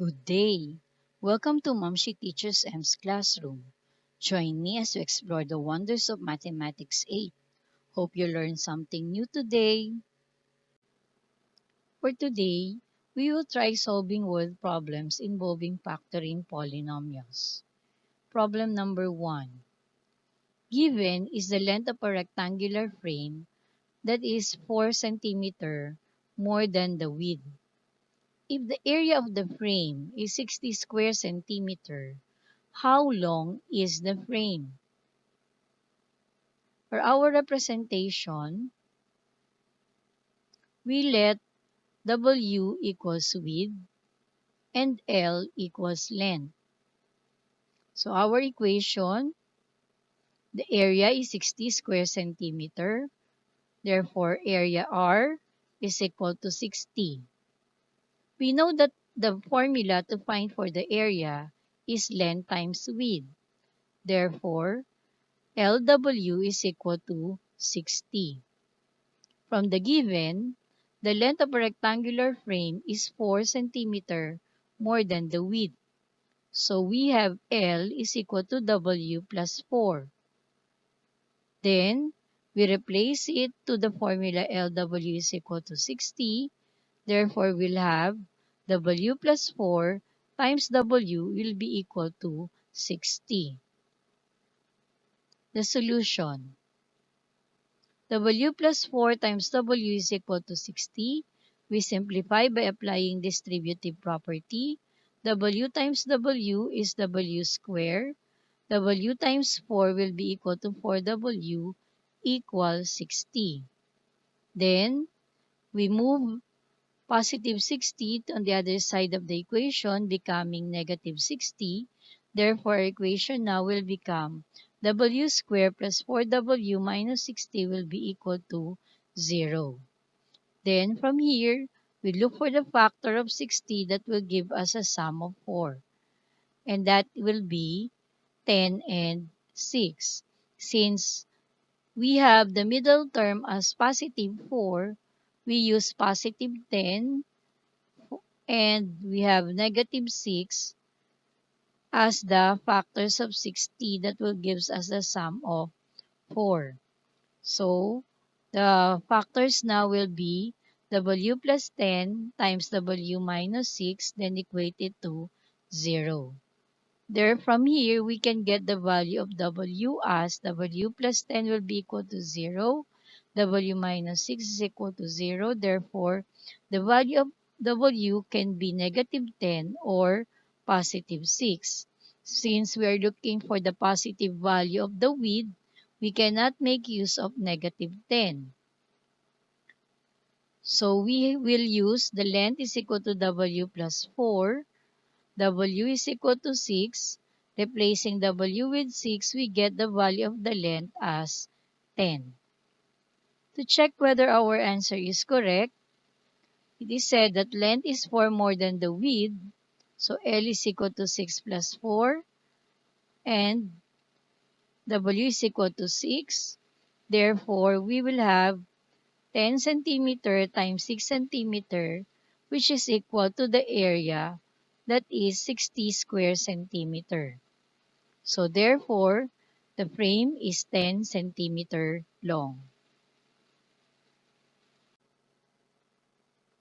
Good day! Welcome to Mom She Teaches M's classroom. Join me as we explore the wonders of Mathematics 8. Hope you learned something new today. For today, we will try solving word problems involving factoring polynomials. Problem number 1. Given is the length of a rectangular frame that is 4 cm more than the width. If the area of the frame is 60 square centimeter, how long is the frame? For our representation, we let W equals width and L equals length. So our equation, the area is 60 square centimeter. Therefore, area R is equal to 60. We know that the formula to find for the area is length times width. Therefore, LW is equal to 60. From the given, the length of a rectangular frame is 4 cm more than the width. So we have L is equal to W plus 4. Then, we replace it to the formula LW is equal to 60. Therefore, we'll have W plus 4 times W will be equal to 60. The solution. W plus 4 times W is equal to 60. We simplify by applying distributive property. W times W is W squared. W times 4 will be equal to 4W equals 60. Then, we move positive 60 on the other side of the equation, becoming negative 60. Therefore, our equation now will become W squared plus 4W minus 60 will be equal to 0. Then, from here, we look for the factor of 60 that will give us a sum of 4. And that will be 10 and 6. Since we have the middle term as positive 4, we use positive 10 and we have negative 6 as the factors of 60 that will give us the sum of 4. So, the factors now will be W plus 10 times W minus 6, then equate it to 0. There, from here, we can get the value of W as W plus 10 will be equal to 0. W minus 6 is equal to 0. Therefore, the value of W can be negative 10 or positive 6. Since we are looking for the positive value of the width, we cannot make use of negative 10. So we will use the length is equal to W plus 4. W is equal to 6. Replacing W with 6, we get the value of the length as 10. To check whether our answer is correct, it is said that length is 4 more than the width. So L is equal to 6 plus 4. And W is equal to 6. Therefore, we will have 10 centimeter times 6 centimeter, which is equal to the area that is 60 square centimeter. So therefore, the frame is 10 centimeter long.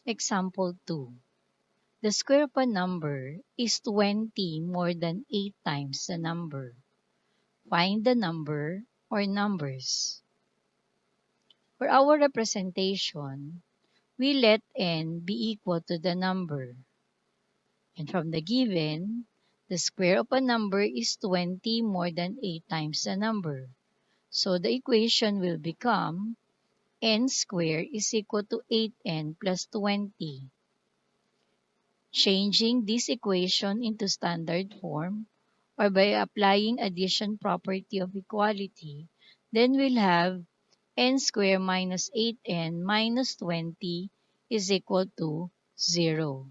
Example 2. The square of a number is 20 more than 8 times the number. Find the number or numbers. For our representation, we let n be equal to the number. And from the given, the square of a number is 20 more than 8 times the number. So the equation will become n squared is equal to 8n plus 20. Changing this equation into standard form or by applying addition property of equality, then we'll have n squared minus 8n minus 20 is equal to 0.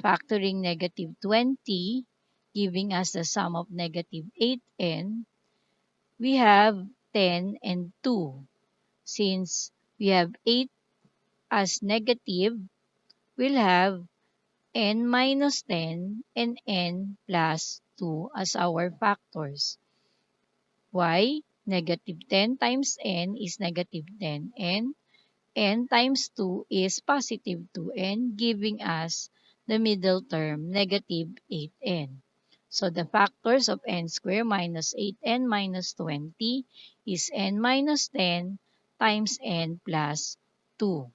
Factoring negative 20, giving us the sum of negative 8n, we have 10 and 2. Since we have 8 as negative, we'll have n minus 10 and n plus 2 as our factors. Why? Negative 10 times n is negative 10n. N times 2 is positive 2n, giving us the middle term, negative 8n. So the factors of n squared minus 8n minus 20 is n minus 10 times n plus 2.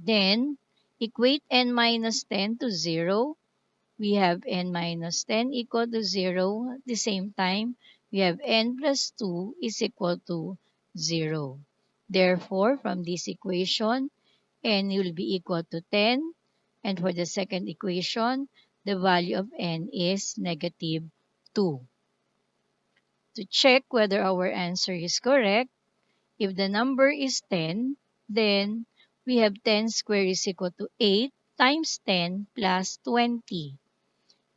Then, equate n minus 10 to 0. We have n minus 10 equal to 0. At the same time, we have n plus 2 is equal to 0. Therefore, from this equation, n will be equal to 10. And for the second equation, the value of n is negative 2. To check whether our answer is correct, if the number is 10, then we have 10 squared is equal to 8 times 10 plus 20.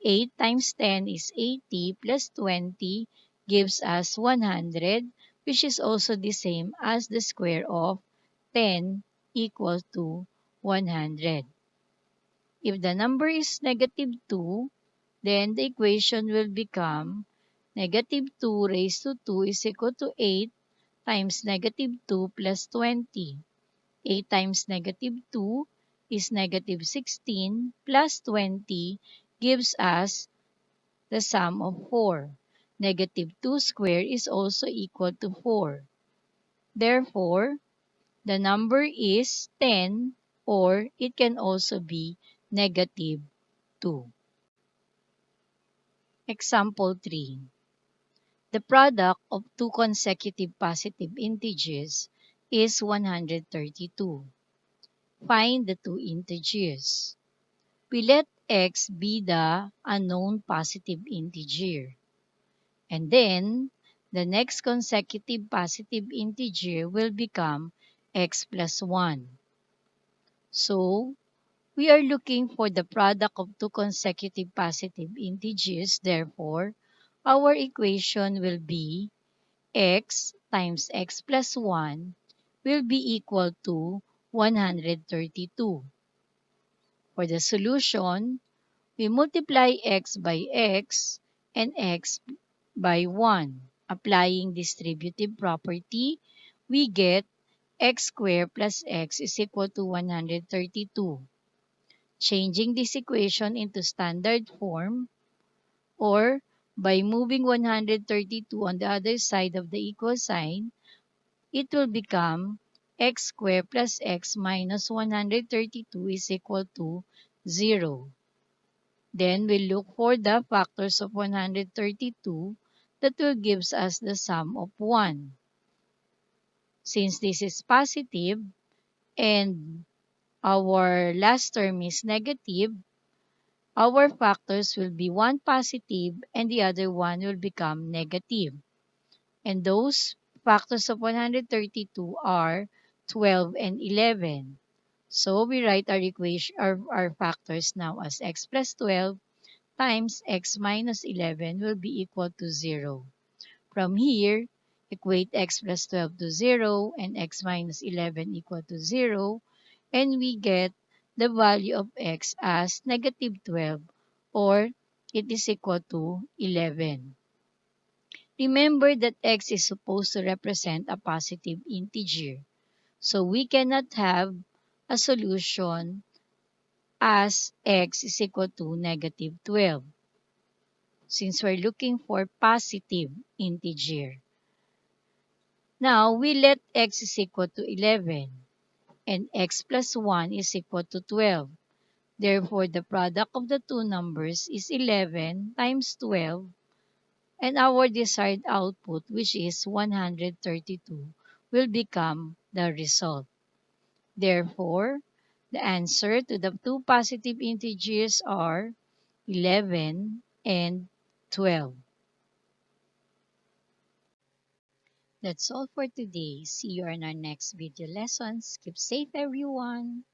8 times 10 is 80 plus 20 gives us 100, which is also the same as the square of 10 equal to 100. If the number is negative 2, then the equation will become negative 2 raised to 2 is equal to 8 times negative 2 plus 20. 8 times negative 2 is negative 16 plus 20 gives us the sum of 4. Negative 2 squared is also equal to 4. Therefore, the number is 10, or it can also be negative 2. Example 3. The product of two consecutive positive integers is 132. Find the two integers. We let x be the unknown positive integer. And then, the next consecutive positive integer will become x plus 1. So, we are looking for the product of two consecutive positive integers. Therefore, our equation will be x times x plus 1 will be equal to 132. For the solution, we multiply x by x and x by 1. Applying distributive property, we get x squared plus x is equal to 132. Changing this equation into standard form, or by moving 132 on the other side of the equal sign, it will become x squared plus x minus 132 is equal to 0. Then we look for the factors of 132 that will give us the sum of 1. Since this is positive and our last term is negative, our factors will be one positive and the other one will become negative. And those factors of 132 are 12 and 11. So we write our equation, our factors now as x plus 12 times x minus 11 will be equal to 0. From here, equate x plus 12 to 0 and x minus 11 equal to 0, and we get the value of x as negative 12, or it is equal to 11. Remember that x is supposed to represent a positive integer, so we cannot have a solution as x is equal to negative 12, since we're looking for positive integer. Now, we let x is equal to 11, and x plus 1 is equal to 12. Therefore, the product of the two numbers is 11 times 12, and our desired output, which is 132, will become the result. Therefore, the answer to the two positive integers are 11 and 12. That's all for today. See you in our next video lessons. Keep safe, everyone.